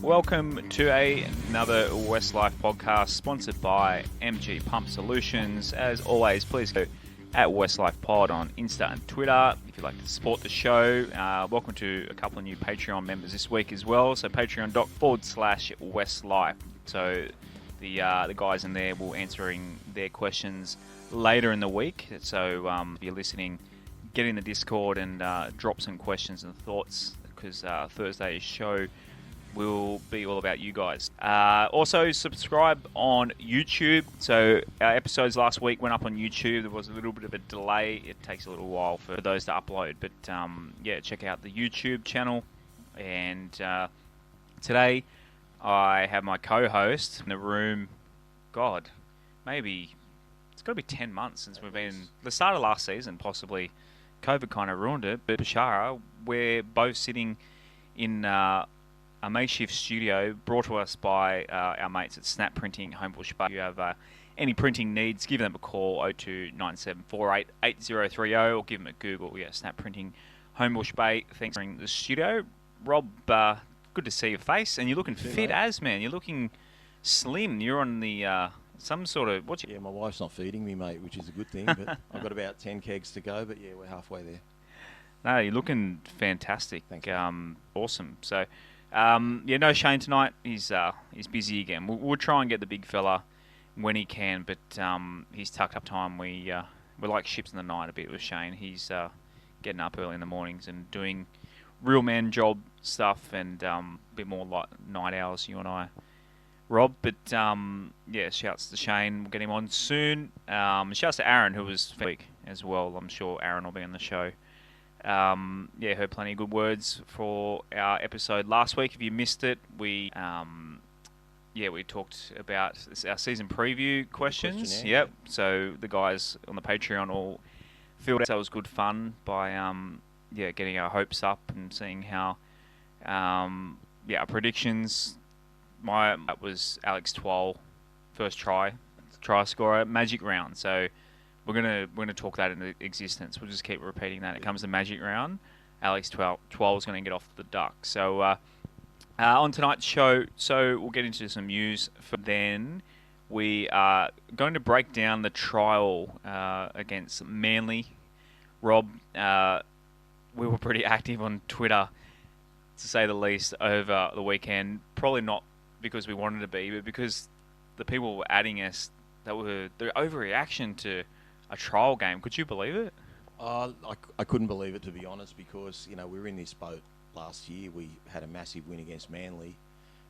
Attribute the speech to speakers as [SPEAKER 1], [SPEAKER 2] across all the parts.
[SPEAKER 1] Welcome to another WestsLife Podcast sponsored by MG Pump Solutions. As always, please go at WestsLife Pod on Insta and Twitter if you'd like to support the show. Welcome to a couple of new Patreon members this week as well. So patreon.com/WestsLife. So the guys in there will answering their questions later in the week. So if you're listening, get in the Discord and drop some questions and thoughts, because Thursday's show will be all about you guys. Also, subscribe on YouTube. So our episodes last week went up on YouTube. There was a little bit of a delay. It takes a little while for those to upload. But yeah, check out the YouTube channel. And today I have my co-host in the room. God, maybe it's got to be 10 months since we've been... The start of last season, possibly. COVID kind of ruined it. But Bechara, we're both sitting in... a makeshift studio brought to us by our mates at Snap Printing, Homebush Bay. If you have any printing needs, give them a call, 0297488030, or give them a Google. Yeah, Snap Printing, Homebush Bay. Thanks for bringing the studio. Rob, good to see your face, and you're looking fit as, man. You're looking slim. You're on the some sort of...
[SPEAKER 2] Yeah, my wife's not feeding me, mate, which is a good thing, but I've got about 10 kegs to go, but yeah, we're halfway there.
[SPEAKER 1] No, you're looking fantastic.
[SPEAKER 2] Thanks.
[SPEAKER 1] Awesome. So... yeah, no Shane tonight. He's busy again. We'll try and get the big fella when he can, but he's tucked up time. We're like ships in the night a bit with Shane. He's getting up early in the mornings and doing real man job stuff, and a bit more like night hours, you and I, Rob. But yeah, shouts to Shane. We'll get him on soon. Shouts to Aaron, who was week as well. I'm sure Aaron will be on the show. Yeah, heard plenty of good words for our episode last week. If you missed it, we talked about our season preview questions. Yep. So the guys on the Patreon all filled out. So it was good fun by getting our hopes up and seeing how our predictions. That was Alex Twal, first try scorer, magic round. So We're gonna talk that into existence. We'll just keep repeating that. It comes to magic round. Alex 12 is going to get off the duck. So on tonight's show, we'll get into some news. Then we are going to break down the trial against Manly. Rob, we were pretty active on Twitter, to say the least, over the weekend. Probably not because we wanted to be, but because the people were adding us. The overreaction to a trial game. Could you believe it?
[SPEAKER 2] I couldn't believe it, to be honest, because we were in this boat last year. We had a massive win against Manly,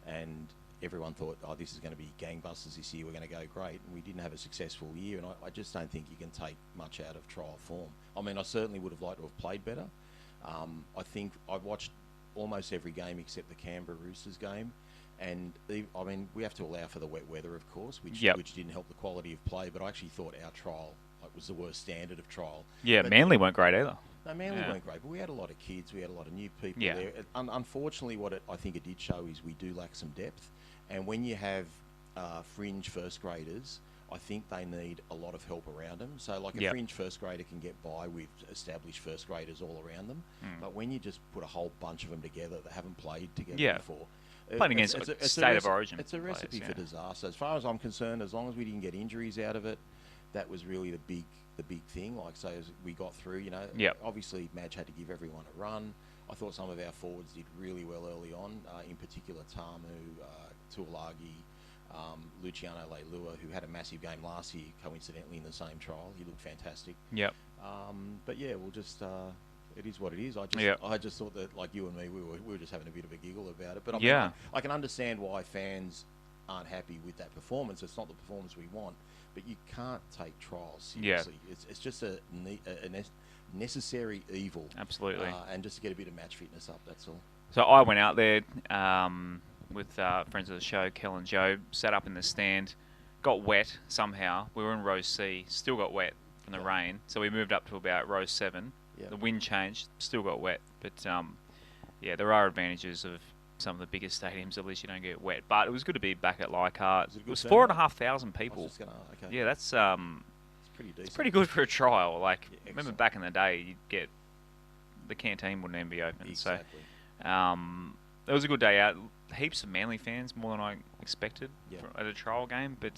[SPEAKER 2] and everyone thought, this is going to be gangbusters this year. We're going to go great, and we didn't have a successful year. And I just don't think you can take much out of trial form. I mean, I certainly would have liked to have played better. I think I've watched almost every game except the Canberra Roosters game. And I mean, we have to allow for the wet weather, of course, which didn't help the quality of play. But I actually thought our trial was the worst standard of trial.
[SPEAKER 1] Yeah, but Manly weren't great either.
[SPEAKER 2] No, Manly weren't great, but we had a lot of kids. We had a lot of new people there. Unfortunately, I think it did show is we do lack some depth. And when you have fringe first graders, I think they need a lot of help around them. So like a fringe first grader can get by with established first graders all around them. But when you just put a whole bunch of them together that haven't played together before...
[SPEAKER 1] Playing against State of Origin.
[SPEAKER 2] It's a recipe for disaster. As far as I'm concerned, as long as we didn't get injuries out of it, that was really the big thing. Like, so as we got through, obviously Madge had to give everyone a run. I thought some of our forwards did really well early on, in particular Tamu, Tuolagi, Luciano Leilua, who had a massive game last year, coincidentally in the same trial. He looked fantastic.
[SPEAKER 1] Yep.
[SPEAKER 2] But yeah, we'll just... it is what it is. I just thought that, like you and me, we were just having a bit of a giggle about it. But I can understand why fans aren't happy with that performance. It's not the performance we want, but you can't take trials seriously. It's just a necessary evil.
[SPEAKER 1] Absolutely.
[SPEAKER 2] And just to get a bit of match fitness up, that's all.
[SPEAKER 1] So I went out there with friends of the show, Kel and Joe, sat up in the stand, got wet somehow. We were in row C, still got wet from the rain. So we moved up to about row 7. Yep. The wind changed, still got wet. But, there are advantages of some of the biggest stadiums. At least you don't get wet. But it was good to be back at Leichhardt. It was 4,500 people. Yeah, that's
[SPEAKER 2] pretty decent.
[SPEAKER 1] It's pretty good for a trial. Like, remember back in the day, you'd get... The canteen wouldn't even be open.
[SPEAKER 2] Exactly.
[SPEAKER 1] So, it was a good day out. Heaps of Manly fans, more than I expected at a trial game. But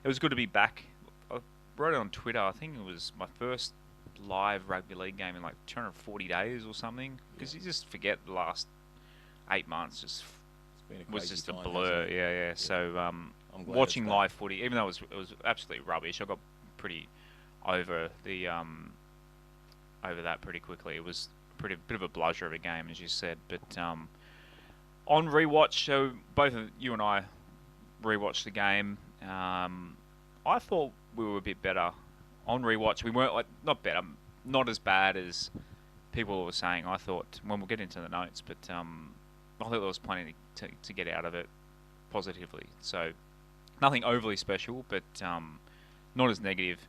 [SPEAKER 1] it was good to be back. I wrote it on Twitter. I think it was my first live rugby league game in like 240 days or something. Because you just forget the last 8 months was just a blur. Yeah. So watching live footy, even though it was absolutely rubbish, I got pretty over that pretty quickly. It was bit of a bludger of a game, as you said. But on rewatch, so both of you and I rewatched the game. I thought we were a bit better on rewatch. We weren't not better, not as bad as people were saying. I thought when we'll get into the notes, but I thought there was plenty to get out of it positively. So nothing overly special, but not as negative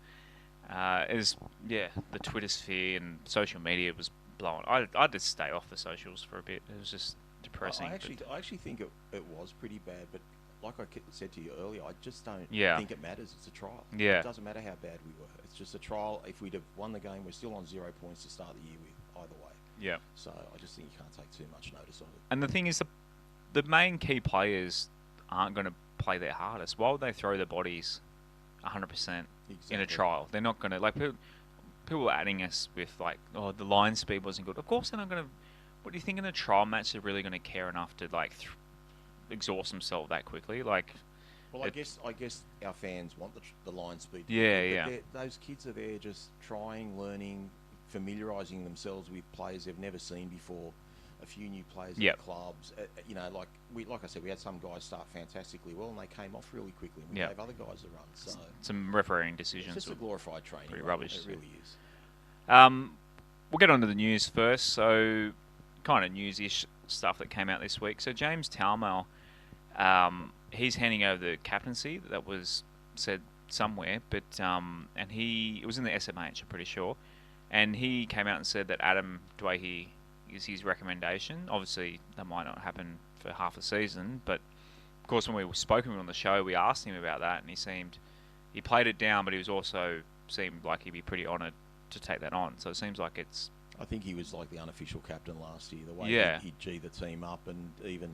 [SPEAKER 1] as the Twitter sphere and social media was blowing. I had to stay off the socials for a bit. It was just depressing.
[SPEAKER 2] I actually think it was pretty bad, but like I said to you earlier, I just don't think it matters. It's a trial. Yeah. It doesn't matter how bad we were. It's just a trial. If we'd have won the game, we're still on 0 points to start the year with either way. Yeah. So I just think you can't take too much notice of it.
[SPEAKER 1] And the thing is, the main key players aren't going to play their hardest. Why would they throw their bodies 100% in a trial? They're not going to, like, people are adding us with, like, the line speed wasn't good. Of course they're not going to. What do you think in a trial match they're really going to care enough to, like, exhaust themselves that quickly? Like,
[SPEAKER 2] well, I guess our fans want the line speed.
[SPEAKER 1] Yeah.
[SPEAKER 2] Those kids are there just trying, learning, familiarising themselves with players they've never seen before. A few new players in clubs. Like I said, we had some guys start fantastically well, and they came off really quickly. And we gave other guys a run. So
[SPEAKER 1] some refereeing decisions.
[SPEAKER 2] It's just a glorified training.
[SPEAKER 1] Pretty rubbish.
[SPEAKER 2] It really is.
[SPEAKER 1] We'll get on to the news first. So, kind of newsish stuff that came out this week. So James Talmale, he's handing over the captaincy. That was said somewhere, but and it was in the SMH, I'm pretty sure, and he came out and said that Adam Dwayhe is his recommendation. Obviously, that might not happen for half a season, but of course, when we spoke to him on the show, we asked him about that, and he played it down, but he was also seemed like he'd be pretty honoured to take that on. So it seems like it's.
[SPEAKER 2] I think he was like the unofficial captain last year. The way he'd G the team up, and even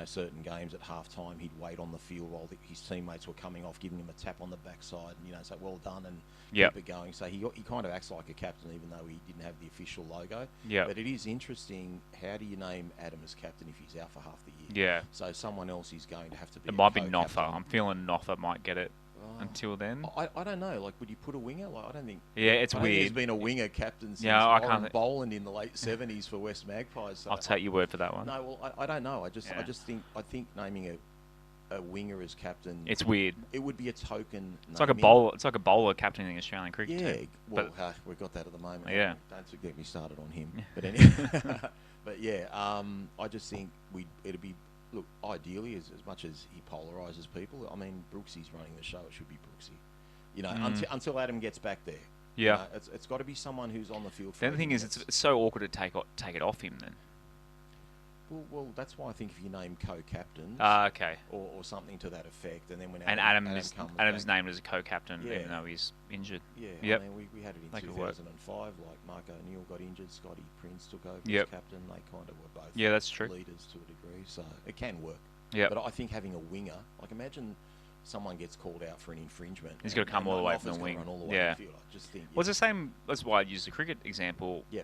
[SPEAKER 2] certain games at half time, he'd wait on the field while his teammates were coming off, giving him a tap on the backside, and say well done and keep it going. So he kind of acts like a captain, even though he didn't have the official logo. Yeah. But it is interesting. How do you name Adam as captain if he's out for half the year? Yeah. So someone else is going to have to be.
[SPEAKER 1] It might be Noffa. I'm feeling Noffa might get it. Until then,
[SPEAKER 2] I don't know. Like, would you put a winger? Like, I don't think.
[SPEAKER 1] Yeah, it's weird.
[SPEAKER 2] There's been a winger captain since Warren Boland in the late '70s for West Magpies. So
[SPEAKER 1] I'll take your word for that one.
[SPEAKER 2] No, well, I don't know. I think naming a winger as captain.
[SPEAKER 1] It's weird.
[SPEAKER 2] It would be a token.
[SPEAKER 1] It's like a bowler. It's like a bowler captaining Australian cricket.
[SPEAKER 2] Yeah, well, we've got that at the moment.
[SPEAKER 1] Yeah.
[SPEAKER 2] Don't get me started on him. But anyway, but yeah, I just think it'd be. Look, ideally, as much as he polarises people, I mean, Brooksy's running the show. It should be Brooksy. Until Adam gets back there. Yeah. It's got to be someone who's on the field.
[SPEAKER 1] The thing is, it's so awkward to take it off him then.
[SPEAKER 2] Well, that's why I think if you name co-captains,
[SPEAKER 1] okay,
[SPEAKER 2] or something to that effect, and then when
[SPEAKER 1] Adam's named as a co-captain, even though he's injured.
[SPEAKER 2] Yeah, yep. I mean, we had it in 2005. Like Mark O'Neill got injured, Scotty Prince took over as captain. They kind of were both
[SPEAKER 1] that's true.
[SPEAKER 2] leaders to a degree, so it can work.
[SPEAKER 1] Yeah,
[SPEAKER 2] but I think having a winger, like imagine someone gets called out for an infringement.
[SPEAKER 1] He's got to come all the way from the wing.
[SPEAKER 2] I just think.
[SPEAKER 1] Well, it's the same. That's why I use the cricket example.
[SPEAKER 2] Yeah,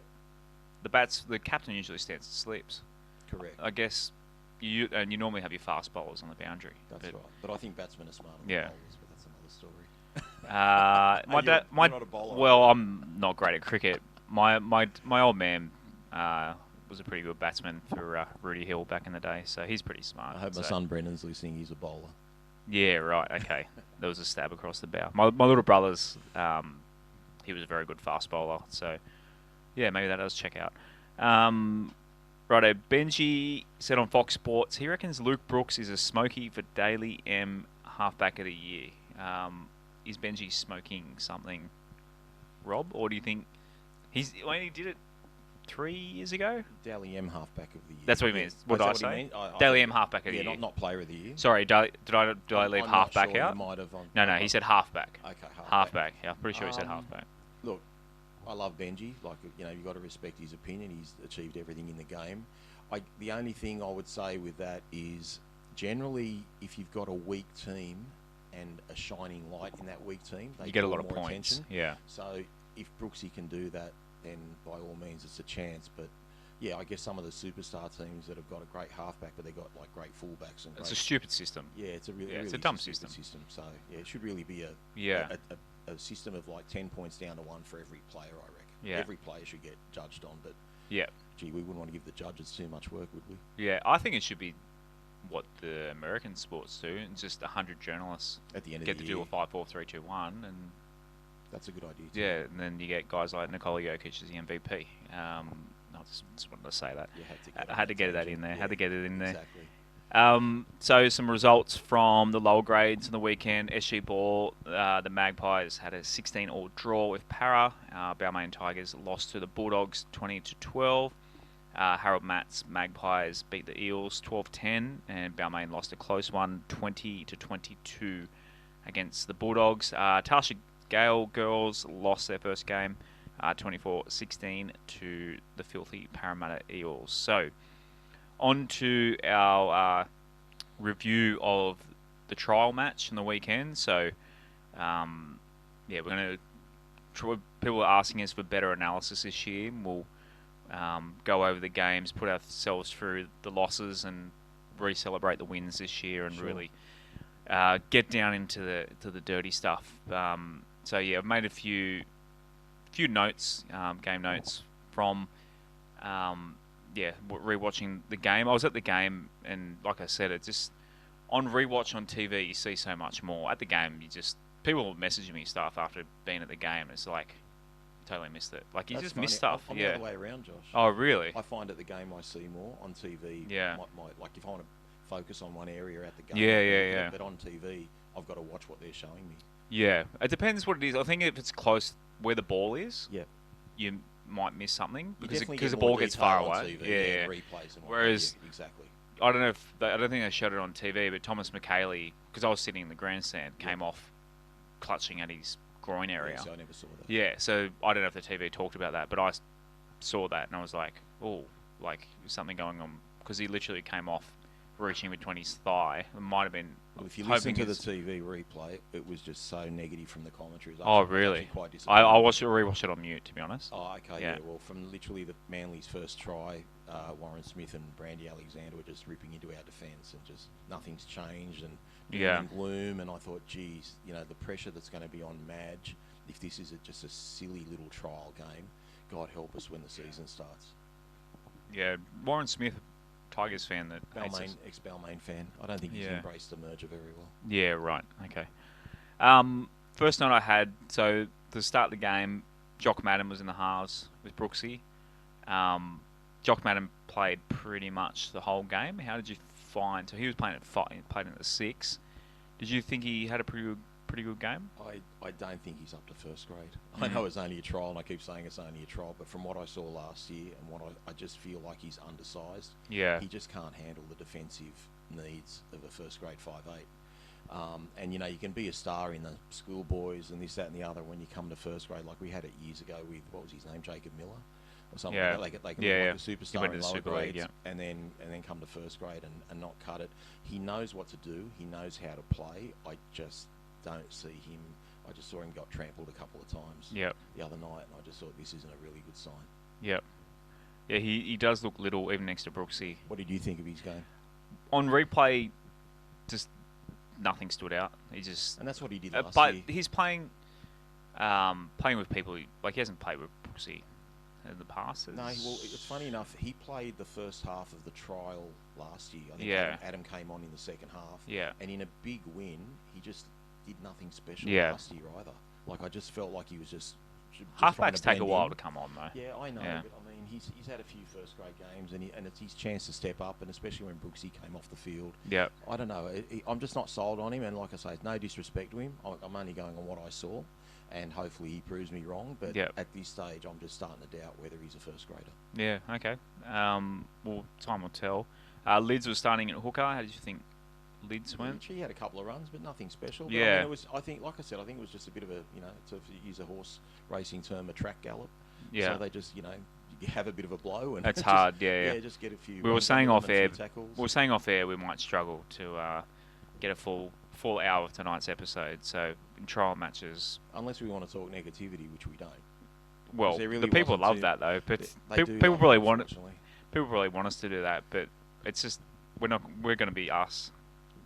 [SPEAKER 1] the captain usually stands and sleeps.
[SPEAKER 2] Correct.
[SPEAKER 1] I guess you normally have your fast bowlers on the boundary.
[SPEAKER 2] That's right. But I think batsmen are smarter than bowlers, but that's
[SPEAKER 1] My
[SPEAKER 2] another story.
[SPEAKER 1] dad,
[SPEAKER 2] you're not a bowler.
[SPEAKER 1] Well, I'm not great at cricket. My old man was a pretty good batsman for Rudy Hill back in the day, so he's pretty smart.
[SPEAKER 2] I hope my son Brennan's listening. He's a bowler.
[SPEAKER 1] Yeah, right. Okay. There was a stab across the bow. My little brother's, he was a very good fast bowler, so yeah, maybe that does check out. Righto, Benji said on Fox Sports, he reckons Luke Brooks is a smoky for Daily M halfback of the year. Is Benji smoking something, Rob, or do you think he did it 3 years ago?
[SPEAKER 2] Daily M halfback of the year.
[SPEAKER 1] That's what he means. What did I say? Daily M halfback of the year.
[SPEAKER 2] Yeah, not player of the year.
[SPEAKER 1] Sorry, did I leave halfback out?
[SPEAKER 2] Might have
[SPEAKER 1] No, he said halfback.
[SPEAKER 2] Okay,
[SPEAKER 1] halfback. Yeah, I'm pretty sure he said halfback.
[SPEAKER 2] Look, I love Benji. Like, you've got to respect his opinion. He's achieved everything in the game. The only thing I would say with that is, generally, if you've got a weak team and a shining light in that weak team, they
[SPEAKER 1] you get a lot
[SPEAKER 2] more
[SPEAKER 1] of points.
[SPEAKER 2] Attention.
[SPEAKER 1] Yeah.
[SPEAKER 2] So if Brooksy can do that, then by all means it's a chance. But yeah, I guess some of the superstar teams that have got a great halfback, but they've got like great fullbacks and
[SPEAKER 1] it's a stupid system.
[SPEAKER 2] Yeah, it's a
[SPEAKER 1] it's a dumb system.
[SPEAKER 2] So yeah, it should really be a system of like 10 points down to 1 for every player. I reckon.
[SPEAKER 1] Yeah.
[SPEAKER 2] Every player should get judged on, but
[SPEAKER 1] yeah,
[SPEAKER 2] gee, we wouldn't want to give the judges too much work, would we?
[SPEAKER 1] Yeah, I think it should be what the American sports do. It's just 100 journalists
[SPEAKER 2] at the end
[SPEAKER 1] get
[SPEAKER 2] of the
[SPEAKER 1] to
[SPEAKER 2] year.
[SPEAKER 1] do a 5, 4, 3, 2, 1, and
[SPEAKER 2] that's a good idea too.
[SPEAKER 1] Yeah, and then you get guys like Nikola Jokic as the MVP. I just wanted to say that. I had to get that in there.
[SPEAKER 2] Yeah,
[SPEAKER 1] had to get it in there.
[SPEAKER 2] Exactly.
[SPEAKER 1] So some results from the lower grades in the weekend. SG Ball, the Magpies had a 16-all draw with Para. Balmain Tigers lost to the Bulldogs 20-12. Harold Matt's Magpies beat the Eels 12-10, and Balmain lost a close one 20-22 against the Bulldogs. Tarsha Gale girls lost their first game 24-16 to the filthy Parramatta Eels. So, on to our review of the trial match in the weekend. So, we're going to... People are asking us for better analysis this year. We'll go over the games, put ourselves through the losses, and re-celebrate the wins this year, and really get down into the dirty stuff. I've made a few notes, game notes from rewatching the game. I was at the game, and like I said, it's just on rewatch on TV you see so much more. At the game, people messaging me stuff after being at the game. It's like totally missed it. Like you just miss stuff.
[SPEAKER 2] I'm the other way around, Josh.
[SPEAKER 1] Oh really?
[SPEAKER 2] I find at the game I see more on TV.
[SPEAKER 1] Yeah.
[SPEAKER 2] Like if I want to focus on one area at the game.
[SPEAKER 1] Yeah.
[SPEAKER 2] But on TV, I've got to watch what they're showing me.
[SPEAKER 1] Yeah, it depends what it is. I think if it's close where the ball is,
[SPEAKER 2] you
[SPEAKER 1] might miss something because
[SPEAKER 2] the
[SPEAKER 1] ball gets far
[SPEAKER 2] TV,
[SPEAKER 1] away.
[SPEAKER 2] yeah. Replays and
[SPEAKER 1] whereas
[SPEAKER 2] exactly.
[SPEAKER 1] I don't know I don't think they showed it on TV, but Thomas McKaylee, because I was sitting in the grandstand, came off clutching at his groin area.
[SPEAKER 2] Yeah, so I never saw that.
[SPEAKER 1] Yeah, so I don't know if the TV talked about that, but I saw that and I was like, oh, like something going on, because he literally came off reaching between his thigh. It might have been.
[SPEAKER 2] Well, if you listen to the TV replay, it was just so negative from the commentaries.
[SPEAKER 1] Oh, really?
[SPEAKER 2] Quite
[SPEAKER 1] I rewatched it on mute, to be honest.
[SPEAKER 2] Oh, okay. Yeah. Well, from literally the Manly's first try, Warren Smith and Brandy Alexander were just ripping into our defence, and just nothing's changed, and doom and gloom. And I thought, geez, the pressure that's going to be on Madge if this is just a silly little trial game. God help us when the season starts. Yeah,
[SPEAKER 1] Warren Smith, Tigers fan that
[SPEAKER 2] ex-Balmain fan. I don't think he's embraced the merger very well.
[SPEAKER 1] Yeah, right. Okay. First note I had, so to start the game, Jock Madden was in the halves with Brooksy. Jock Madden played pretty much the whole game. How did you find? So he was playing at 5, played at 6. Did you think he had a pretty good game?
[SPEAKER 2] I don't think he's up to first grade. I know it's only a trial, and I keep saying it's only a trial, but from what I saw last year and what I just feel like he's undersized.
[SPEAKER 1] Yeah.
[SPEAKER 2] He just can't handle the defensive needs of a first grade 5'8". And you can be a star in the schoolboys and this, that, and the other when you come to first grade. Like we had it years ago with, what was his name, Jacob Miller or something.
[SPEAKER 1] Yeah.
[SPEAKER 2] They can look like a superstar in lower grades,
[SPEAKER 1] League,
[SPEAKER 2] and then come to first grade and not cut it. He knows what to do. He knows how to play. I just don't see him. I just saw him got trampled a couple of times the other night, and I just thought this isn't a really good sign.
[SPEAKER 1] Yep. Yeah, he does look little, even next to Brooksy.
[SPEAKER 2] What did you think of his game?
[SPEAKER 1] On replay, just nothing stood out.
[SPEAKER 2] And that's what he did last
[SPEAKER 1] year.
[SPEAKER 2] But
[SPEAKER 1] he's playing with people, he hasn't played with Brooksy in the past.
[SPEAKER 2] No, well, it's funny enough, he played the first half of the trial last year. I think Adam came on in the second half.
[SPEAKER 1] Yeah.
[SPEAKER 2] And in a big win, he just did nothing special last year either. Like, I just felt like he was just
[SPEAKER 1] halfbacks take a while to come on, though.
[SPEAKER 2] Yeah, I know. Yeah. But, I mean, he's had a few first-grade games, and it's his chance to step up, and especially when Brooksy came off the field.
[SPEAKER 1] Yeah.
[SPEAKER 2] I don't know. I'm just not sold on him, and like I say, no disrespect to him. I'm only going on what I saw, and hopefully he proves me wrong. But at this stage, I'm just starting to doubt whether he's a first-grader.
[SPEAKER 1] Yeah, okay. Well, time will tell. Lids was starting at hooker. How did you think Lids went.
[SPEAKER 2] He had a couple of runs, but nothing special. But
[SPEAKER 1] Yeah.
[SPEAKER 2] I mean, it was. I think, like I said, I think it was just a bit of a, to use a horse racing term, a track gallop.
[SPEAKER 1] Yeah.
[SPEAKER 2] So they just, you have a bit of a blow and
[SPEAKER 1] That's
[SPEAKER 2] just,
[SPEAKER 1] hard. Yeah.
[SPEAKER 2] Yeah, just get a few.
[SPEAKER 1] We were
[SPEAKER 2] runs
[SPEAKER 1] saying
[SPEAKER 2] under
[SPEAKER 1] off
[SPEAKER 2] them and
[SPEAKER 1] air.
[SPEAKER 2] a few tackles.
[SPEAKER 1] We were saying off air we might struggle to get a full hour of tonight's episode. So in trial matches,
[SPEAKER 2] unless we want to talk negativity, which we don't.
[SPEAKER 1] well,
[SPEAKER 2] there really
[SPEAKER 1] the people
[SPEAKER 2] wasn't
[SPEAKER 1] love
[SPEAKER 2] too-
[SPEAKER 1] that though. But
[SPEAKER 2] They do
[SPEAKER 1] people
[SPEAKER 2] love
[SPEAKER 1] probably
[SPEAKER 2] it,
[SPEAKER 1] want it.
[SPEAKER 2] unfortunately.
[SPEAKER 1] People probably want us to do that, but it's just we're going to be us.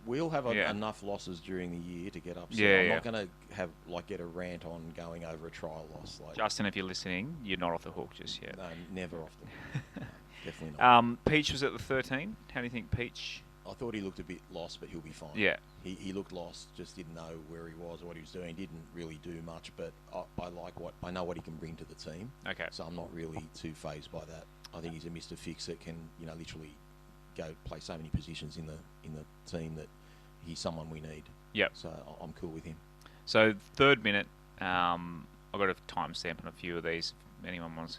[SPEAKER 2] We'll have
[SPEAKER 1] Yeah.
[SPEAKER 2] enough losses during the year to get upset.
[SPEAKER 1] Yeah,
[SPEAKER 2] I'm
[SPEAKER 1] yeah.
[SPEAKER 2] not going to have get a rant on going over a trial loss.
[SPEAKER 1] Justin, if you're listening, you're not off the hook just yet.
[SPEAKER 2] No, never off the no, definitely not.
[SPEAKER 1] Peach was at the 13. How do you think Peach?
[SPEAKER 2] I thought he looked a bit lost, but he'll be fine.
[SPEAKER 1] Yeah.
[SPEAKER 2] He looked lost, just didn't know where he was or what he was doing. Didn't really do much, but I know what he can bring to the team.
[SPEAKER 1] Okay.
[SPEAKER 2] So I'm not really too fazed by that. I think he's a Mr. Fix that can, literally go play so many positions in the team that he's someone we need.
[SPEAKER 1] Yep.
[SPEAKER 2] So I'm cool with him.
[SPEAKER 1] So third minute, I've got a timestamp on a few of these. If anyone wants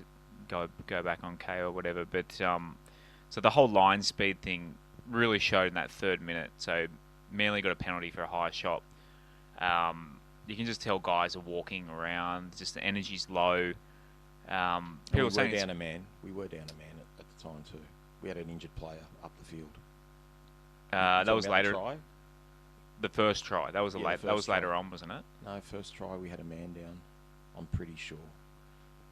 [SPEAKER 1] to go back on K or whatever, but so the whole line speed thing really showed in that third minute. So Manly got a penalty for a high shot. You can just tell guys are walking around. Just the energy's low.
[SPEAKER 2] We were down a man. We were down a man at the time too. We had an injured player up the field.
[SPEAKER 1] That was later.
[SPEAKER 2] Try?
[SPEAKER 1] The first try. That was later on, wasn't it?
[SPEAKER 2] No, first try we had a man down. I'm pretty sure.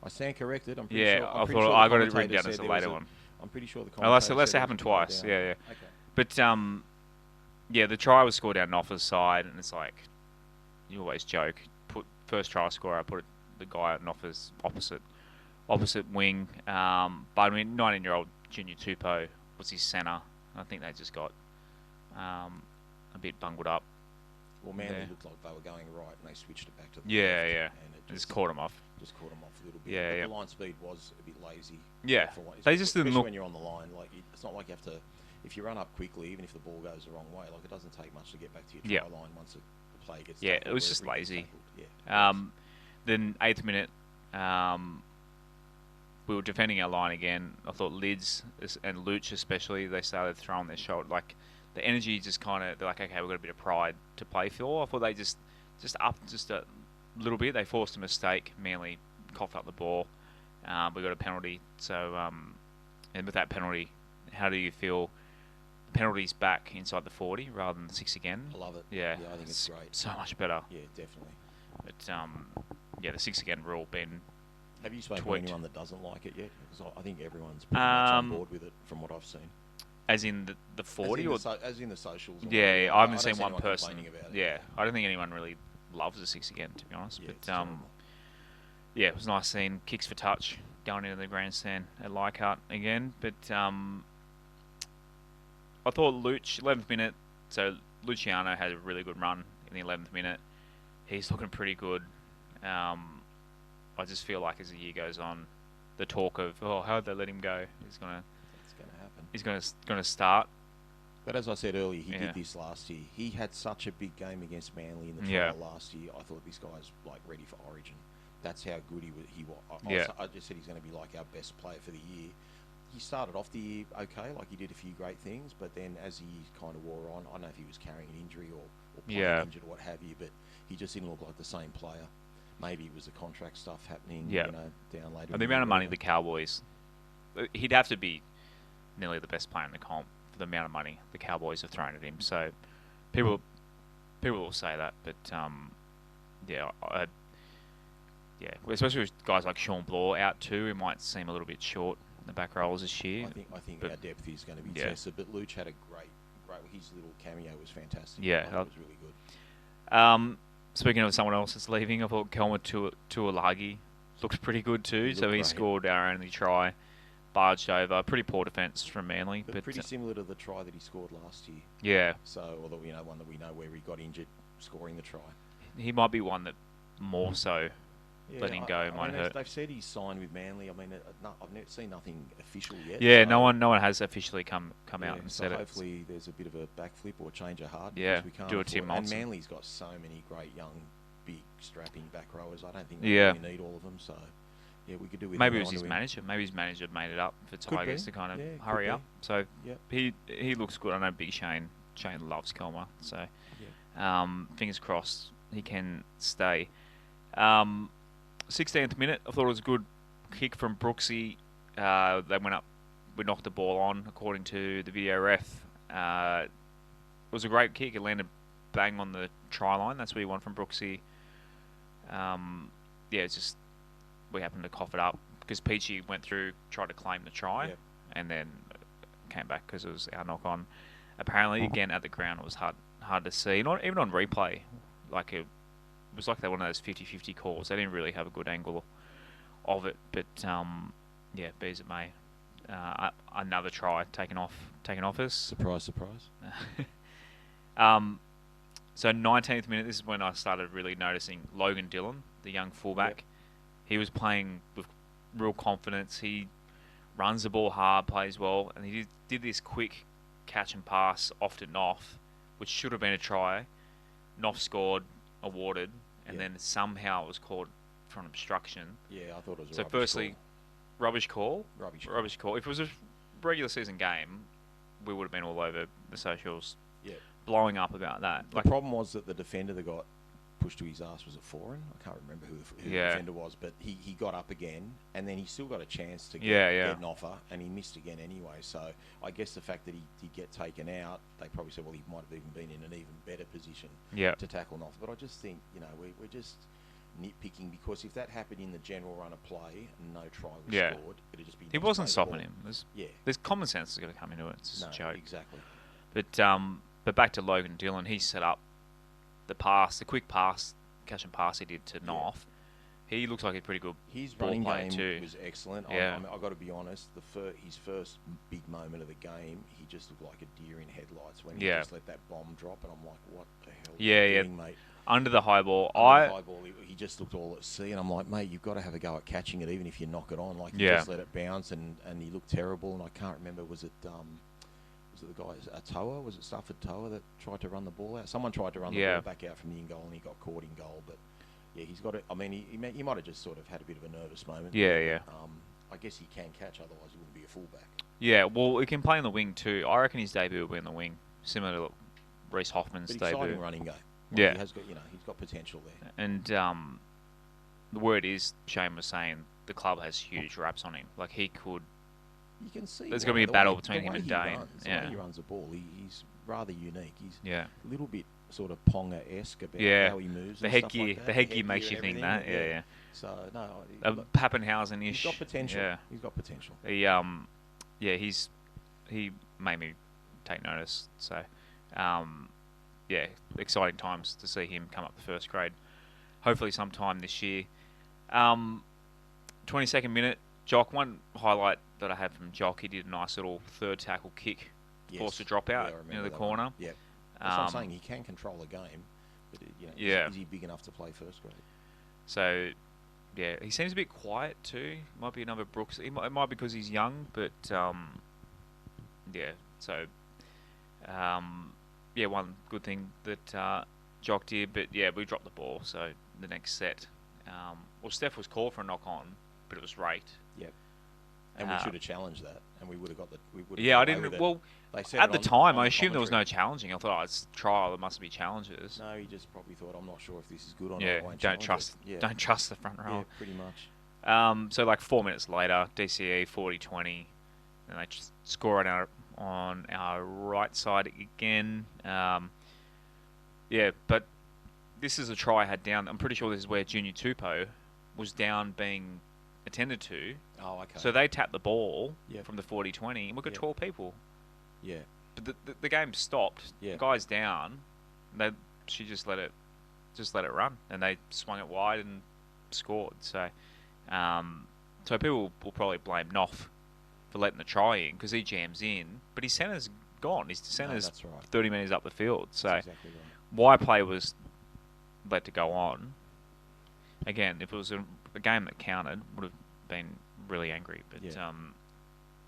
[SPEAKER 2] I stand corrected. I'm pretty
[SPEAKER 1] Yeah,
[SPEAKER 2] sure.
[SPEAKER 1] I thought I got it written down as a later one.
[SPEAKER 2] I'm pretty sure the
[SPEAKER 1] Unless
[SPEAKER 2] commentator
[SPEAKER 1] it
[SPEAKER 2] said
[SPEAKER 1] happened
[SPEAKER 2] was
[SPEAKER 1] twice.
[SPEAKER 2] down.
[SPEAKER 1] Yeah, yeah.
[SPEAKER 2] Okay.
[SPEAKER 1] But yeah, the try was scored down Noffa's side, and it's like you always joke. Put first try scorer. I put the guy at Noffa's opposite wing. But I mean, 19-year-old Junior Tupou was his centre. I think they just got a bit bungled up.
[SPEAKER 2] Well, Manly looked like they were going right, and they switched it back to the
[SPEAKER 1] Yeah,
[SPEAKER 2] left,
[SPEAKER 1] yeah.
[SPEAKER 2] and it
[SPEAKER 1] Just caught him off.
[SPEAKER 2] Just caught them off a little bit.
[SPEAKER 1] Yeah,
[SPEAKER 2] But
[SPEAKER 1] yeah.
[SPEAKER 2] The line speed was a bit lazy.
[SPEAKER 1] Yeah.
[SPEAKER 2] For what,
[SPEAKER 1] They just didn't
[SPEAKER 2] especially
[SPEAKER 1] look.
[SPEAKER 2] when you're on the line. It's not like you have to. If you run up quickly, even if the ball goes the wrong way, it doesn't take much to get back to your try line once the play gets.
[SPEAKER 1] Yeah,
[SPEAKER 2] tackled
[SPEAKER 1] it was
[SPEAKER 2] or
[SPEAKER 1] just
[SPEAKER 2] everything gets
[SPEAKER 1] lazy.
[SPEAKER 2] tackled. Yeah.
[SPEAKER 1] Then 8th minute, we were defending our line again. I thought Lids and Luch especially, they started throwing their shot. Like the energy just kind of, they're like, okay, we've got a bit of pride to play for. I thought they just upped just a little bit. They forced a mistake. Manly coughed up the ball. We got a penalty. So, and with that penalty, how do you feel? Penalties back inside the 40 rather than the 6 again.
[SPEAKER 2] I love it.
[SPEAKER 1] Yeah,
[SPEAKER 2] I think it's great.
[SPEAKER 1] So much better.
[SPEAKER 2] Yeah, definitely.
[SPEAKER 1] But yeah, the 6 again rule been.
[SPEAKER 2] Have you spoken
[SPEAKER 1] tweaked.
[SPEAKER 2] to anyone that doesn't like it yet? Because I think everyone's pretty much on board with it from what I've seen.
[SPEAKER 1] As in the 40
[SPEAKER 2] as in the socials.
[SPEAKER 1] Yeah, I haven't seen
[SPEAKER 2] don't
[SPEAKER 1] one
[SPEAKER 2] anyone
[SPEAKER 1] person.
[SPEAKER 2] complaining about it.
[SPEAKER 1] Yeah, I don't think anyone really loves the 6 again, to be honest.
[SPEAKER 2] Yeah,
[SPEAKER 1] But
[SPEAKER 2] it's terrible.
[SPEAKER 1] yeah, it was nice seeing kicks for touch going into the grandstand at Leichhardt again. But I thought Luch, 11th minute, so Luciano had a really good run in the 11th minute. He's looking pretty good. I just feel like as the year goes on, the talk of, how'd they let him go is gonna.
[SPEAKER 2] It's going to happen.
[SPEAKER 1] He's gonna start.
[SPEAKER 2] But as I said earlier, he
[SPEAKER 1] Yeah.
[SPEAKER 2] did this last year. He had such a big game against Manly in the
[SPEAKER 1] Yeah.
[SPEAKER 2] trial last year. I thought this guy's ready for Origin. That's how good he was.
[SPEAKER 1] Yeah.
[SPEAKER 2] I just said he's going to be like our best player for the year. He started off the year okay, he did a few great things, but then as the year kind of wore on, I don't know if he was carrying an injury or playing injured or what have you, but he just didn't look like the same player. Maybe it was the contract stuff happening, down later.
[SPEAKER 1] And the amount of money the Cowboys, he'd have to be nearly the best player in the comp for the amount of money the Cowboys have thrown at him. So people will say that, but especially with guys like Sean Blaw out too, it might seem a little bit short in the back rows this year.
[SPEAKER 2] I think our depth is going to be tested, but Luch had a great. His little cameo was fantastic.
[SPEAKER 1] Yeah,
[SPEAKER 2] it was really good.
[SPEAKER 1] Speaking of someone else that's leaving, I thought Kelma Tuolagi looks pretty good too. So he
[SPEAKER 2] great.
[SPEAKER 1] scored our only try, barged over. Pretty poor defence from Manly,
[SPEAKER 2] But pretty similar to the try that he scored last year.
[SPEAKER 1] Yeah.
[SPEAKER 2] So, although one that we know where he got injured scoring the try.
[SPEAKER 1] He might be one that more so
[SPEAKER 2] Yeah,
[SPEAKER 1] letting go might hurt.
[SPEAKER 2] They've said he's signed with Manly. I mean, I've seen nothing official yet.
[SPEAKER 1] Yeah,
[SPEAKER 2] so
[SPEAKER 1] no one has officially come out and
[SPEAKER 2] so
[SPEAKER 1] said it.
[SPEAKER 2] hopefully there's a bit of a backflip or change of heart.
[SPEAKER 1] Yeah,
[SPEAKER 2] because we can't
[SPEAKER 1] do a Tim
[SPEAKER 2] afford- And
[SPEAKER 1] Monson.
[SPEAKER 2] Manly's got so many great young, big, strapping back rowers. I don't think
[SPEAKER 1] Yeah.
[SPEAKER 2] we really need all of them. So, yeah, we could do with
[SPEAKER 1] Maybe
[SPEAKER 2] him
[SPEAKER 1] it was
[SPEAKER 2] on
[SPEAKER 1] his
[SPEAKER 2] to him.
[SPEAKER 1] manager. Maybe his manager made it up for
[SPEAKER 2] Could
[SPEAKER 1] Tigers
[SPEAKER 2] be.
[SPEAKER 1] to kind of
[SPEAKER 2] Yeah, could
[SPEAKER 1] hurry
[SPEAKER 2] be.
[SPEAKER 1] up. So
[SPEAKER 2] Yep.
[SPEAKER 1] he looks good. I know Big Shane Shane loves Colmer, so
[SPEAKER 2] Yeah.
[SPEAKER 1] fingers crossed he can stay. 16th minute, I thought it was a good kick from Brooksy. They went up, we knocked the ball on, according to the video ref. It was a great kick. It landed bang on the try line. That's what you want from Brooksy. It's just we happened to cough it up because Peachy went through, tried to claim the try, and then came back because it was our knock on. Apparently, again at the ground, it was hard to see. Not even on replay, like it was like they were one of those 50-50 calls. They didn't really have a good angle of it, but be as it may, another try taken off us.
[SPEAKER 2] Surprise, surprise.
[SPEAKER 1] So 19th minute, this is when I started really noticing Logan Dillon, the young fullback. Yep. He was playing with real confidence. He runs the ball hard, plays well, and he did this quick catch and pass off to Noff, which should have been a try. Noff scored, awarded, and then somehow it was called for an obstruction.
[SPEAKER 2] Yeah, I thought it was
[SPEAKER 1] a rubbish call. Rubbish call. If it was a regular season game, we would have been all over the socials blowing up about that.
[SPEAKER 2] The problem was that the defender that got pushed to his ass was a foreign. I can't remember who the defender was, but he got up again, and then he still got a chance to get an offer, and he missed again anyway. So I guess the fact that he did get taken out, they probably said, well, he might have even been in an even better position to tackle an offer. But I just think, we're just nitpicking, because if that happened in the general run of play and no try was scored, it'd just be...
[SPEAKER 1] He wasn't stopping him. There's common sense that's going to come into it. It's just a joke.
[SPEAKER 2] Exactly.
[SPEAKER 1] But back to Logan Dillon, he set up the quick pass, catch and pass he did to Noff. He looks like a pretty good
[SPEAKER 2] His
[SPEAKER 1] ball
[SPEAKER 2] running
[SPEAKER 1] player
[SPEAKER 2] game
[SPEAKER 1] too.
[SPEAKER 2] Was excellent.
[SPEAKER 1] Yeah.
[SPEAKER 2] I've got to be honest, his first big moment of the game, he just looked like a deer in headlights when he just let that bomb drop, and I'm like, what the hell are you doing, mate?
[SPEAKER 1] Under the high ball.
[SPEAKER 2] He just looked all at sea, and I'm like, mate, you've got to have a go at catching it, even if you knock it on. Like, you just let it bounce, and he looked terrible, and I can't remember, was it the guy, Toa? Was it Stafford Toa that tried to run the ball out? Someone tried to run the ball back out from the in-goal, and he got caught in goal. But, he's got it. I mean, he might have just sort of had a bit of a nervous moment. I guess he can catch, otherwise he wouldn't be a fullback. Yeah,
[SPEAKER 1] well, he can play in the wing too. I reckon his debut will be in the wing, similar to Reece Hoffman's debut.
[SPEAKER 2] Exciting running game. He has got, he's got potential there.
[SPEAKER 1] And the word is, Shane was saying, the club has huge raps on him. Like, he could...
[SPEAKER 2] You can see
[SPEAKER 1] there's going to be a battle between him and Dane.
[SPEAKER 2] The way he runs the ball, he's rather unique. He's a little bit sort of Ponga-esque about how he moves.
[SPEAKER 1] The headgear makes you think that. Yeah.
[SPEAKER 2] So no,
[SPEAKER 1] Pappenhausen-ish.
[SPEAKER 2] He's got potential.
[SPEAKER 1] Yeah.
[SPEAKER 2] He's got potential.
[SPEAKER 1] He made me take notice. So, exciting times to see him come up the first grade. Hopefully, sometime this year. 22nd minute, Jock. One highlight that I had from Jock, he did a nice little third tackle kick, forced a drop out into the corner.
[SPEAKER 2] Yeah, that's what I'm saying. He can control a game, but is he big enough to play first grade?
[SPEAKER 1] So, he seems a bit quiet too. Might be another Brooks. It might be because he's young, but So, one good thing that Jock did, but we dropped the ball. So the next set, Steph was called for a knock on, but it was raked.
[SPEAKER 2] Yep. And we should have challenged that, and we would have got the.
[SPEAKER 1] I didn't. Well, at the time, I assumed there was no challenging. I thought, it's trial. There must be challenges.
[SPEAKER 2] No, he just probably thought, I'm not sure if this is good or not.
[SPEAKER 1] Yeah, don't trust the front row.
[SPEAKER 2] Yeah, pretty much.
[SPEAKER 1] So like 4 minutes later, DCE 40-20, and they just score it on our right side again. But this is a try I had down. I'm pretty sure this is where Junior Tupou was down being attended to.
[SPEAKER 2] Oh, okay.
[SPEAKER 1] So they tapped the ball from the 40-20, and we've got 12 people.
[SPEAKER 2] Yeah.
[SPEAKER 1] But the game stopped.
[SPEAKER 2] Yeah.
[SPEAKER 1] The guy's down. She just let it run, and they swung it wide and scored. So, so people will probably blame Noff for letting the try in because he jams in, but his centre's gone. His centre's 30 metres up the field. So,
[SPEAKER 2] that's exactly right.
[SPEAKER 1] Why play was let to go on? Again, if it was a game that counted, would have been really angry. But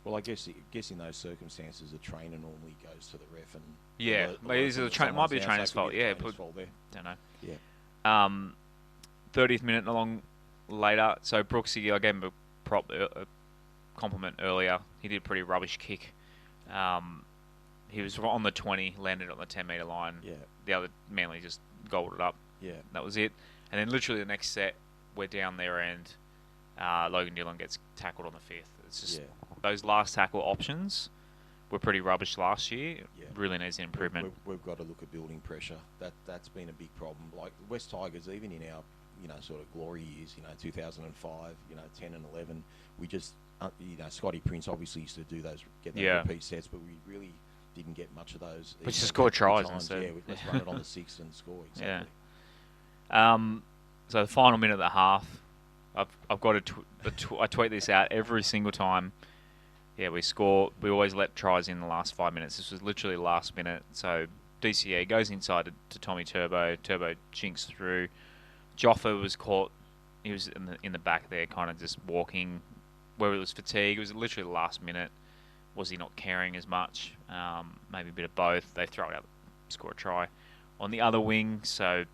[SPEAKER 2] well, I guess in those circumstances, a trainer normally goes to the ref and
[SPEAKER 1] it might be the trainer's fault. Yeah, don't know.
[SPEAKER 2] Yeah.
[SPEAKER 1] 30th minute along later. So Brooksy, I gave him a compliment earlier. He did a pretty rubbish kick. he was on the 20, landed on the 10-metre line.
[SPEAKER 2] Yeah.
[SPEAKER 1] The other Manly just gobbled it up.
[SPEAKER 2] Yeah.
[SPEAKER 1] That was it. And then literally the next set, we're down there and Logan Dillon gets tackled on the 5th. It's just those last tackle options were pretty rubbish last year.
[SPEAKER 2] Yeah.
[SPEAKER 1] Really needs an improvement.
[SPEAKER 2] We've got to look at building pressure. That's been a big problem. Like West Tigers, even in our sort of glory years, 2005, 10 and 11, we just Scotty Prince obviously used to do those repeat sets, but we really didn't get much of those.
[SPEAKER 1] But just score tries instead.
[SPEAKER 2] Yeah, let's run it on the 6th and score. Exactly.
[SPEAKER 1] Yeah. So the final minute of the half, I've got I tweet this out every single time. Yeah, we score. We always let tries in the last 5 minutes. This was literally the last minute. So DCE goes inside to Tommy Turbo. Turbo chinks through. Joffa was caught. He was in the back there, kind of just walking. Whether it was fatigue, it was literally the last minute. Was he not caring as much? Maybe a bit of both. They throw it out, score a try on the other wing. So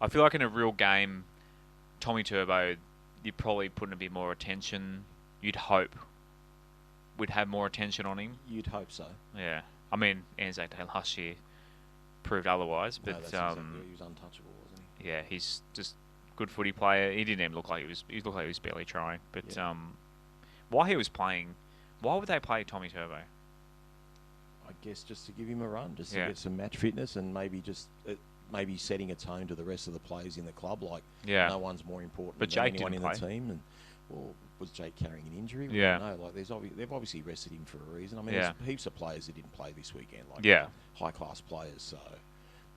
[SPEAKER 1] I feel like in a real game, Tommy Turbo, you're probably putting a bit more attention. You'd hope we'd have more attention on him.
[SPEAKER 2] You'd hope so.
[SPEAKER 1] Yeah. I mean, Anzac Day last year proved otherwise. But
[SPEAKER 2] no, that's exactly. He was untouchable, wasn't he?
[SPEAKER 1] Yeah, he's just good footy player. He didn't even look like he was. He looked like he was barely trying. But while he was playing, why would they play Tommy Turbo?
[SPEAKER 2] I guess just to give him a run, just to get some match fitness, and maybe just maybe setting a tone to the rest of the players in the club. Like no one's more important than anyone in the team. And was Jake carrying an injury?
[SPEAKER 1] Yeah.
[SPEAKER 2] No, like they've obviously rested him for a reason. I mean, there's heaps of players that didn't play this weekend, like high class players. So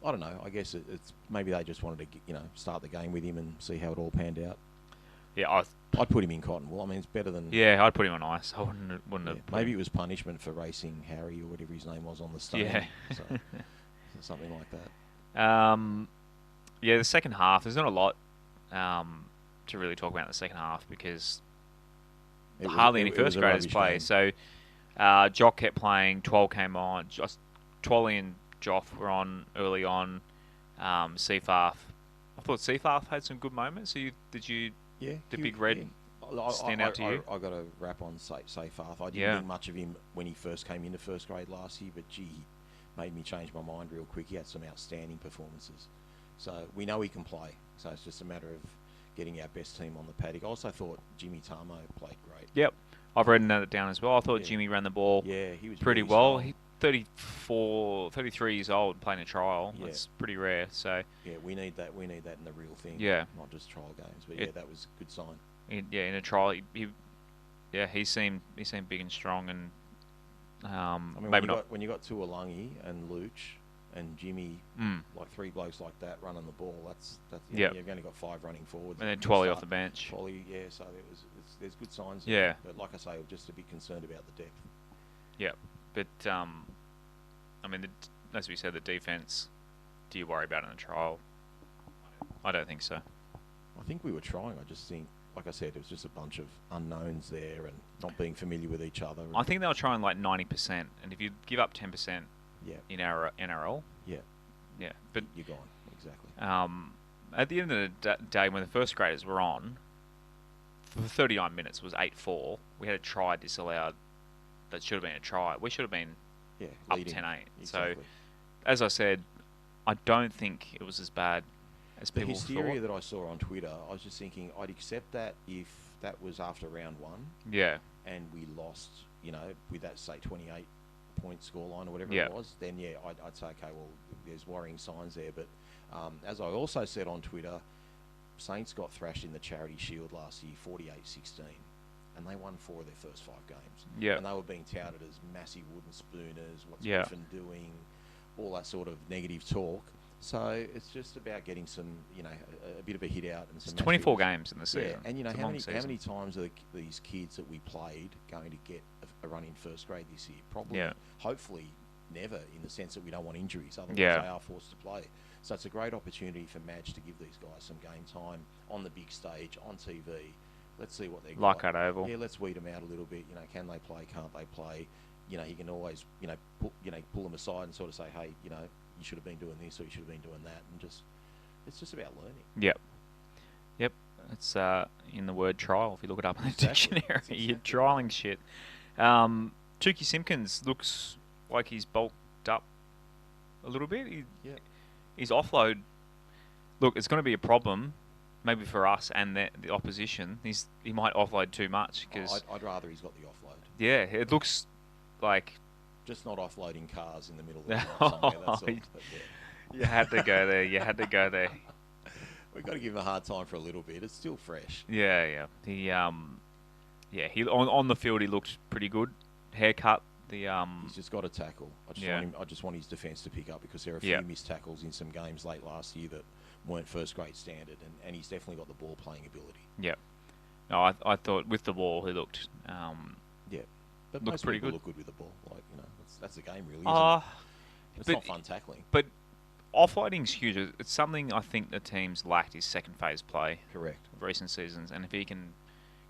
[SPEAKER 2] I don't know. I guess it's maybe they just wanted to start the game with him and see how it all panned out.
[SPEAKER 1] Yeah,
[SPEAKER 2] I'd put him in cotton wool. I mean, it's better than...
[SPEAKER 1] Yeah, I'd put him on ice. I wouldn't have...
[SPEAKER 2] Maybe it was punishment for racing Harry or whatever his name was on the stadium.
[SPEAKER 1] Yeah.
[SPEAKER 2] So, something like that.
[SPEAKER 1] Yeah, the second half, there's not a lot to really talk about in the second half because hardly any first graders play. Game. So Jock kept playing, Twal came on. Just Twally and Joff were on early on. Seafarth. I thought Seafarth had some good moments. So did you...
[SPEAKER 2] Yeah,
[SPEAKER 1] the big red stand out to you?
[SPEAKER 2] I got a rap on Seafarth. I didn't think much of him when he first came into first grade last year, but he made me change my mind real quick. He had some outstanding performances. So we know he can play. So it's just a matter of getting our best team on the paddock. I also thought Jimmy Tamo played great.
[SPEAKER 1] Yep. I've written that down as well. I thought Jimmy ran the ball
[SPEAKER 2] he was
[SPEAKER 1] pretty
[SPEAKER 2] really
[SPEAKER 1] well.
[SPEAKER 2] strong.
[SPEAKER 1] 33 years old playing a trial. Yeah. That's pretty rare. So
[SPEAKER 2] yeah, we need that. We need that in the real thing.
[SPEAKER 1] Yeah,
[SPEAKER 2] not just trial games. But that was a good sign.
[SPEAKER 1] In a trial, he seemed big and strong, and
[SPEAKER 2] I mean,
[SPEAKER 1] maybe
[SPEAKER 2] when you got Tuolangi and Luch and Jimmy, like three blokes like that running the ball, that's you've only got 5 running forwards.
[SPEAKER 1] And then Twally off the bench.
[SPEAKER 2] Twally, so there's good signs.
[SPEAKER 1] Yeah,
[SPEAKER 2] there. But like I say, we're just a bit concerned about the depth.
[SPEAKER 1] Yeah, but I mean, as we said, the defense. Do you worry about it in a trial? I don't think so.
[SPEAKER 2] I think we were trying. I just think, like I said, it was just a bunch of unknowns there and not being familiar with each other.
[SPEAKER 1] I think they were trying like 90%, and if you give up 10%, in our NRL, but
[SPEAKER 2] you're gone. Exactly.
[SPEAKER 1] At the end of the day, when the first graders were on, for 39 minutes was 8-4. We had a try disallowed. That should have been a try. We should have been up 10-8.
[SPEAKER 2] Exactly.
[SPEAKER 1] So, as I said, I don't think it was as bad as
[SPEAKER 2] the
[SPEAKER 1] people
[SPEAKER 2] hysteria
[SPEAKER 1] thought.
[SPEAKER 2] that I saw on Twitter, I was just thinking I'd accept that if that was after round 1.
[SPEAKER 1] Yeah.
[SPEAKER 2] And we lost, with that, say, 28-point scoreline or whatever it was, then, I'd say, okay, well, there's worrying signs there. But as I also said on Twitter, Saints got thrashed in the Charity Shield last year, 48-16. And they won 4 of their first 5 games.
[SPEAKER 1] Yeah.
[SPEAKER 2] And they were being touted as massive wooden spooners, what's Griffin doing, all that sort of negative talk. So it's just about getting some, a bit of a hit out and some.
[SPEAKER 1] It's 24 games in the season.
[SPEAKER 2] Yeah, and how many times are these kids that we played going to get a run in first grade this year? Probably, hopefully, never. In the sense that we don't want injuries, otherwise they are forced to play. So it's a great opportunity for Madge to give these guys some game time on the big stage on TV. Let's see what they're
[SPEAKER 1] like at Oval.
[SPEAKER 2] Yeah, let's weed them out a little bit. Can they play? Can't they play? You can always, pull them aside and sort of say, hey, you should have been doing this or you should have been doing that, and it's just about learning.
[SPEAKER 1] Yep. It's in the word trial. If you look it up in the dictionary, you're trialing shit. Tukey Simpkins looks like he's bulked looked up a little bit.
[SPEAKER 2] Yeah.
[SPEAKER 1] His offload, look, it's going to be a problem, maybe for us and the opposition. He might offload too much because
[SPEAKER 2] I'd rather he's got the offload.
[SPEAKER 1] yeah, it looks like
[SPEAKER 2] Just not offloading cars in the middle of the night somewhere. That's all. But yeah.
[SPEAKER 1] you had to go there. You had to go there.
[SPEAKER 2] We've got to give him a hard time for a little bit. It's still fresh.
[SPEAKER 1] Yeah. He he on the field he looked pretty good. Haircut.
[SPEAKER 2] He's just got to tackle. I just want his defence to pick up because there are a few missed tackles in some games late last year that weren't first grade standard, and he's definitely got the ball playing ability.
[SPEAKER 1] Yeah. No, I thought with the ball he looked.
[SPEAKER 2] But
[SPEAKER 1] looked
[SPEAKER 2] most
[SPEAKER 1] pretty
[SPEAKER 2] people
[SPEAKER 1] good.
[SPEAKER 2] look good with the ball. Like that's the game really. Isn't it? It's not fun tackling.
[SPEAKER 1] But offloading's huge. It's something I think the team's lacked is second phase play.
[SPEAKER 2] Correct.
[SPEAKER 1] Of recent seasons, and if he can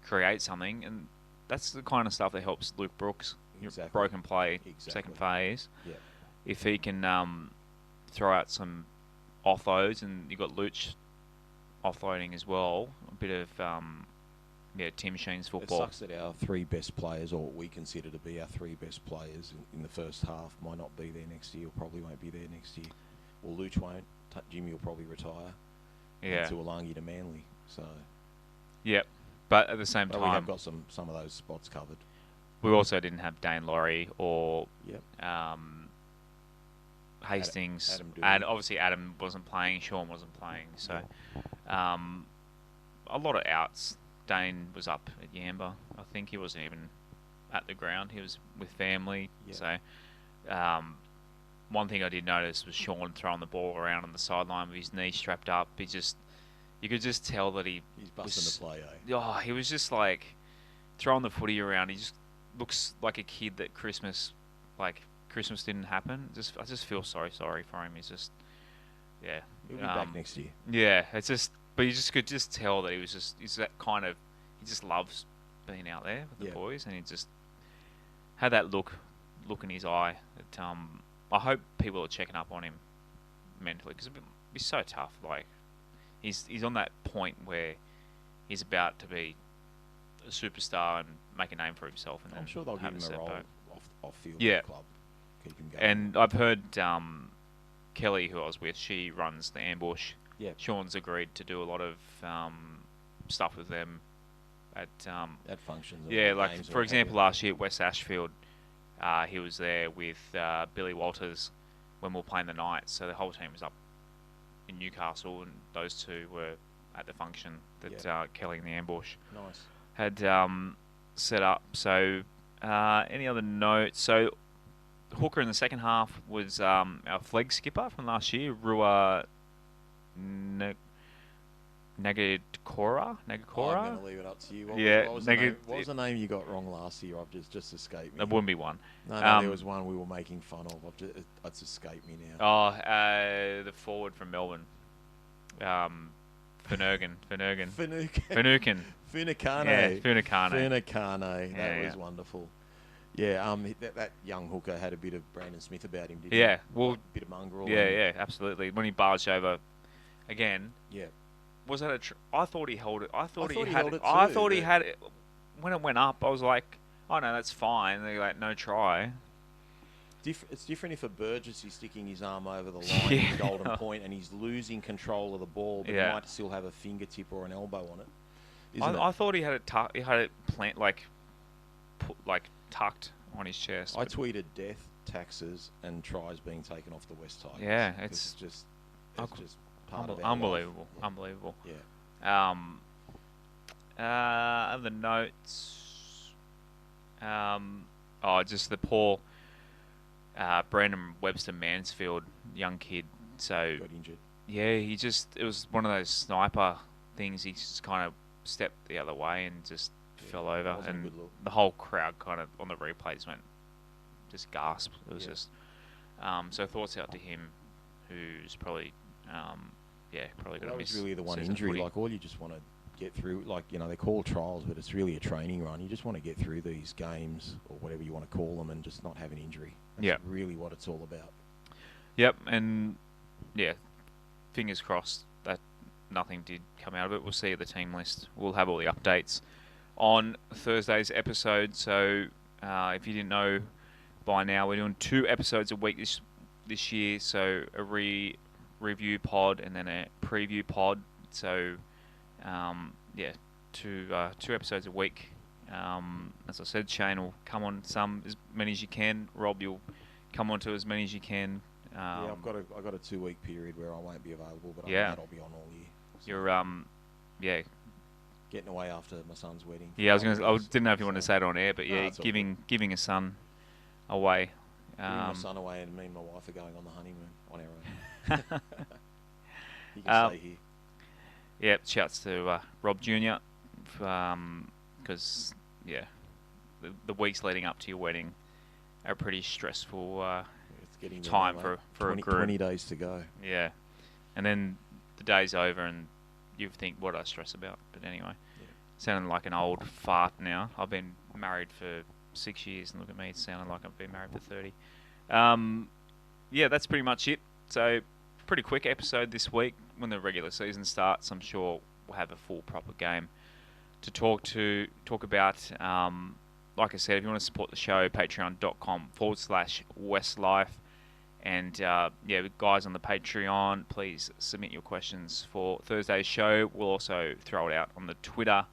[SPEAKER 1] create something, and that's the kind of stuff that helps Luke Brooks.
[SPEAKER 2] Exactly.
[SPEAKER 1] Broken play,
[SPEAKER 2] Exactly.
[SPEAKER 1] second phase.
[SPEAKER 2] Yeah.
[SPEAKER 1] If he can throw out some offloads, and you've got Luch offloading as well, a bit of Tim Sheen's football.
[SPEAKER 2] It sucks that our three best players, or what we consider to be our three best players in the first half, might not be there next year, or probably won't be there next year. Well, Luch won't. Jimmy will probably retire.
[SPEAKER 1] Yeah.
[SPEAKER 2] To Alangi to Manly. So.
[SPEAKER 1] Yep. But at the same time,
[SPEAKER 2] we have got some of those spots covered.
[SPEAKER 1] We also didn't have Dane Laurie or
[SPEAKER 2] Yep.
[SPEAKER 1] Hastings,
[SPEAKER 2] Adam
[SPEAKER 1] and obviously Adam wasn't playing, Sean wasn't playing, so a lot of outs. Dane was up at Yamba. I think he wasn't even at the ground. He was with family.
[SPEAKER 2] Yep.
[SPEAKER 1] So one thing I did notice was Sean throwing the ball around on the sideline with his knee strapped up. You could just tell that he's
[SPEAKER 2] busting the play, eh?
[SPEAKER 1] Oh, he was just like throwing the footy around. He just looks like a kid that Christmas didn't happen. I just feel sorry for him. He's just, yeah.
[SPEAKER 2] He'll be back next year.
[SPEAKER 1] Yeah, it's just, but you could just tell that he's that kind of, he just loves being out there with the boys, and he just had that look in his eye. That, I hope people are checking up on him mentally, because it'd be so tough. Like, he's on that point where he's about to be a superstar and make a name for himself. And
[SPEAKER 2] I'm sure they'll give him a role off field
[SPEAKER 1] yeah.
[SPEAKER 2] in the club. Keep him going.
[SPEAKER 1] And I've heard Kelly, who I was with, she runs the ambush.
[SPEAKER 2] Yeah.
[SPEAKER 1] Sean's agreed to do a lot of stuff with them at
[SPEAKER 2] functions.
[SPEAKER 1] Yeah, like for example, last year at West Ashfield, he was there with Billy Walters when we were playing the Knights. So the whole team was up in Newcastle, and those two were at the function that Kelly in the ambush had set up. So any other notes? So hooker in the second half was our flag skipper from last year, Rua Nagakora.
[SPEAKER 2] I'm going to leave it up to you. What was the name you got wrong last year? I've just escaped me.
[SPEAKER 1] There wouldn't be one.
[SPEAKER 2] No, there was one we were making fun of. It's escaped me now.
[SPEAKER 1] Oh, the forward from Melbourne. Finucane.
[SPEAKER 2] Funukane.
[SPEAKER 1] Yeah,
[SPEAKER 2] Funukane. That was wonderful. Yeah, that young hooker had a bit of Brandon Smith about him, didn't he?
[SPEAKER 1] Yeah, well,
[SPEAKER 2] a bit of mongrel.
[SPEAKER 1] Yeah, absolutely. When he barged over, again.
[SPEAKER 2] Yeah.
[SPEAKER 1] Was that I thought he held it. I thought he had it. When it went up, I was like, "Oh no, that's fine." They're like, "No try."
[SPEAKER 2] It's different if a Burgess is sticking his arm over the line at the golden point and he's losing control of the ball, but he might still have a fingertip or an elbow on it.
[SPEAKER 1] I thought he had it tucked on his chest.
[SPEAKER 2] I tweeted death, taxes, and tries being taken off the West Tigers.
[SPEAKER 1] Yeah,
[SPEAKER 2] it's just part of
[SPEAKER 1] unbelievable.
[SPEAKER 2] Life.
[SPEAKER 1] Unbelievable.
[SPEAKER 2] Yeah.
[SPEAKER 1] Other notes. Just the poor Brandon Webster Mansfield, young kid. So
[SPEAKER 2] got injured.
[SPEAKER 1] Yeah, it was one of those sniper things. He just kind of stepped the other way and just fell over, and the whole crowd kind of on the replays just gasped. It was just so thoughts out to him, who's probably probably going to miss.
[SPEAKER 2] That was really the one injury. Like, all you just want to get through. Like, they call trials, but it's really a training run. You just want to get through these games, or whatever you want to call them, and just not have an injury. That's really what it's all about. Yep,
[SPEAKER 1] and fingers crossed that nothing did come out of it. We'll see at the team list. We'll have all the updates on Thursday's episode. So if you didn't know, by now. We're doing 2 episodes a week this year, so a review pod and then a preview pod. So, two episodes a week. As I said, Shane will come on as many as you can. Rob, you'll come on to as many as you can.
[SPEAKER 2] I've got a 2-week period where I won't be available, but I'll be on all year. So
[SPEAKER 1] You're
[SPEAKER 2] getting away after my son's wedding.
[SPEAKER 1] Yeah, I didn't know if you wanted to say it on air, but giving a son away.
[SPEAKER 2] Giving my son away, and me and my wife are going on the honeymoon on our own. You can stay here.
[SPEAKER 1] Yeah, shouts to Rob Jr. Because the weeks leading up to your wedding are a pretty stressful time for
[SPEAKER 2] 20,
[SPEAKER 1] a group.
[SPEAKER 2] 20 days to go.
[SPEAKER 1] Yeah, and then the day's over, and you think, what do I stress about? But anyway, sounding like an old fart now. I've been married for 6 years, and look at me, it's sounding like I've been married for 30. That's pretty much it. So, pretty quick episode this week. When the regular season starts, I'm sure we'll have a full proper game to talk about. Like I said, if you want to support the show, patreon.com/WestsLife. And guys on the Patreon, please submit your questions for Thursday's show. We'll also throw it out on the Twitter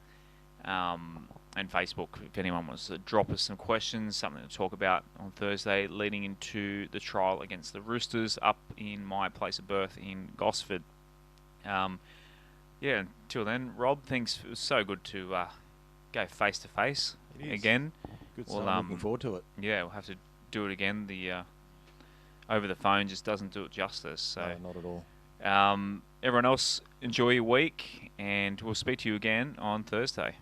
[SPEAKER 1] and Facebook if anyone wants to drop us some questions, something to talk about on Thursday leading into the trial against the Roosters up in my place of birth in Gosford. Until then, Rob, it was so good to go face to face again.
[SPEAKER 2] Good stuff. Looking forward to it.
[SPEAKER 1] Yeah, we'll have to do it again. The over the phone just doesn't do it justice. So
[SPEAKER 2] no, not at all.
[SPEAKER 1] Everyone else, enjoy your week, and we'll speak to you again on Thursday.